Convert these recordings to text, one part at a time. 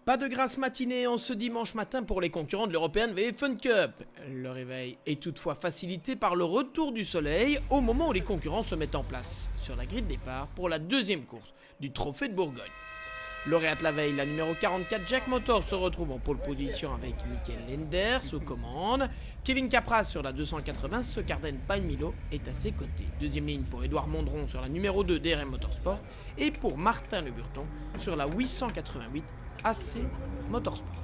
Pas de grasse matinée en ce dimanche matin pour les concurrents de l'European VF Cup. Le réveil est toutefois facilité par le retour du soleil au moment où les concurrents se mettent en place sur la grille de départ pour la deuxième course du Trophée de Bourgogne. Lauréate la veille, la numéro 44 Jack Motors se retrouve en pole position avec Mikel Lenders aux commandes. Kevin Capras sur la 280, Socarden Milo est à ses côtés. Deuxième ligne pour Édouard Mondron sur la numéro 2 DRM Motorsport et pour Martin Le Burton sur la 888 AC Motorsport.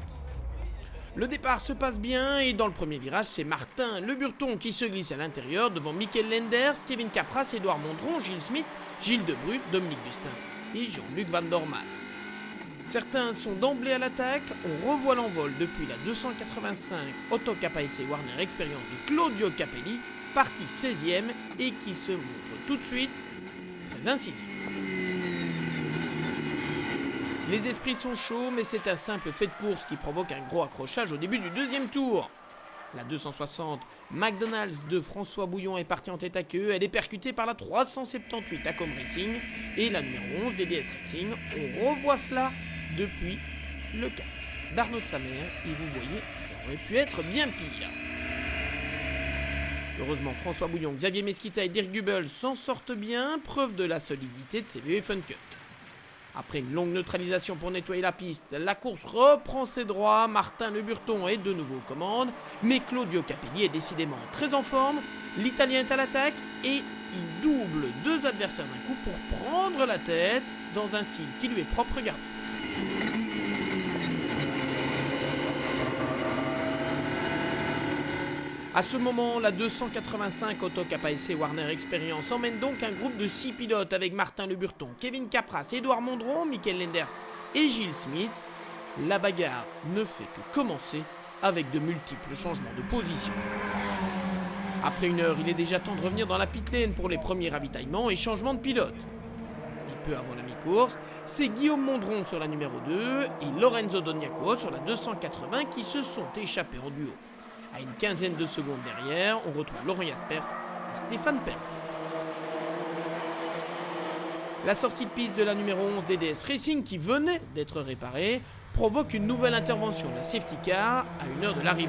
Le départ se passe bien et dans le premier virage, c'est Martin Le Burton qui se glisse à l'intérieur devant Mikel Lenders, Kevin Capras, Édouard Mondron, Gilles Smith, Gilles Debrut, Dominique Bustin et Jean-Luc Van Dormael. Certains sont d'emblée à l'attaque, on revoit l'envol depuis la 285 Otto KPSC Warner Experience de Claudio Capelli, parti 16e et qui se montre tout de suite très incisif. Les esprits sont chauds, mais c'est un simple fait de course qui provoque un gros accrochage au début du deuxième tour. La 260 McDonald's de François Bouillon est partie en tête à queue, elle est percutée par la 378 Acom Racing et la numéro 11 DDS Racing. On revoit cela depuis le casque d'Arnaud de Samer et vous voyez, ça aurait pu être bien pire. Heureusement, François Bouillon, Xavier Mesquita et Dirk Gubel s'en sortent bien, preuve de la solidité de ces VF Cup. Après une longue neutralisation pour nettoyer la piste, la course reprend ses droits, Martin Le Burton est de nouveau aux commandes, mais Claudio Capelli est décidément très en forme, l'Italien est à l'attaque et il double deux adversaires d'un coup pour prendre la tête dans un style qui lui est propre, regardez. A ce moment, la 285 Otto KPSC Warner Experience emmène donc un groupe de 6 pilotes avec Martin Le Burton, Kevin Capras, Édouard Mondron, Mikel Lenders et Gilles Smith. La bagarre ne fait que commencer avec de multiples changements de position. Après une heure, il est déjà temps de revenir dans la pit lane pour les premiers ravitaillements et changements de pilote. Et peu avant la mi-course, c'est Guillaume Mondron sur la numéro 2 et Lorenzo Doniaco sur la 280 qui se sont échappés en duo. À une quinzaine de secondes derrière, on retrouve Laurent Jaspers et Stéphane Perrin. La sortie de piste de la numéro 11 DDS Racing, qui venait d'être réparée, provoque une nouvelle intervention, la safety car, à une heure de l'arrivée.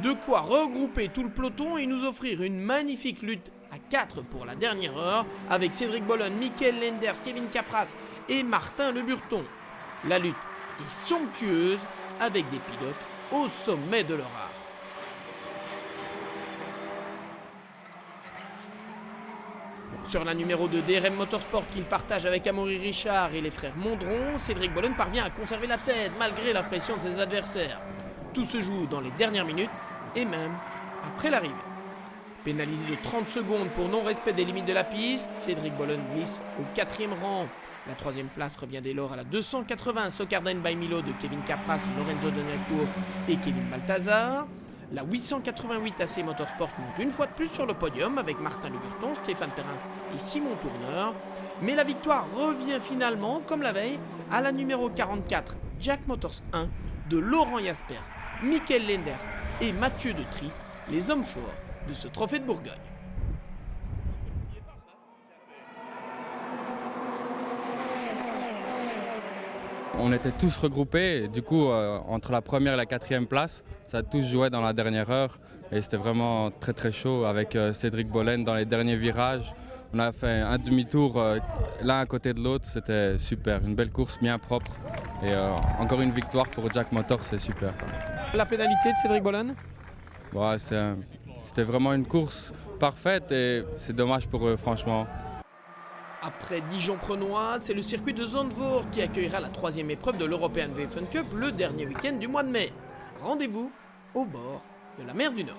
De quoi regrouper tout le peloton et nous offrir une magnifique lutte à 4 pour la dernière heure, avec Cédric Bollon, Mikel Lenders, Kevin Capras et Martin Le Burton. La lutte est somptueuse, avec des pilotes au sommet de leur art. Sur la numéro 2 DRM Motorsport qu'il partage avec Amaury Richard et les frères Mondron, Cédric Bollon parvient à conserver la tête malgré la pression de ses adversaires. Tout se joue dans les dernières minutes et même après l'arrivée. Pénalisé de 30 secondes pour non-respect des limites de la piste, Cédric Bollon glisse au 4e rang. La 3e place revient dès lors à la 280 Socarden Milo de Kevin Capras, Lorenzo Doniaco et Kevin Balthazar. La 888 AC Motorsport monte une fois de plus sur le podium avec Martin Le Burton, Stéphane Perrin et Simon Tourneur. Mais la victoire revient finalement, comme la veille, à la numéro 44 Jack Motors 1 de Laurent Jaspers, Mikel Lenders et Mathieu Detry, les hommes forts de ce Trophée de Bourgogne. On était tous regroupés, et du coup entre la première et la 4e place, ça a tous joué dans la dernière heure et c'était vraiment très très chaud avec Cédric Bollon dans les derniers virages. On a fait un demi-tour l'un à côté de l'autre, c'était super, une belle course bien propre et encore une victoire pour Jack Motors, c'est super. La pénalité de Cédric Bollon ? Ouais, c'était vraiment une course parfaite et c'est dommage pour eux franchement. Après Dijon-Prenois, c'est le circuit de Zandvoort qui accueillera la 3e épreuve de l'European VF Cup le dernier week-end du mois de mai. Rendez-vous au bord de la mer du Nord.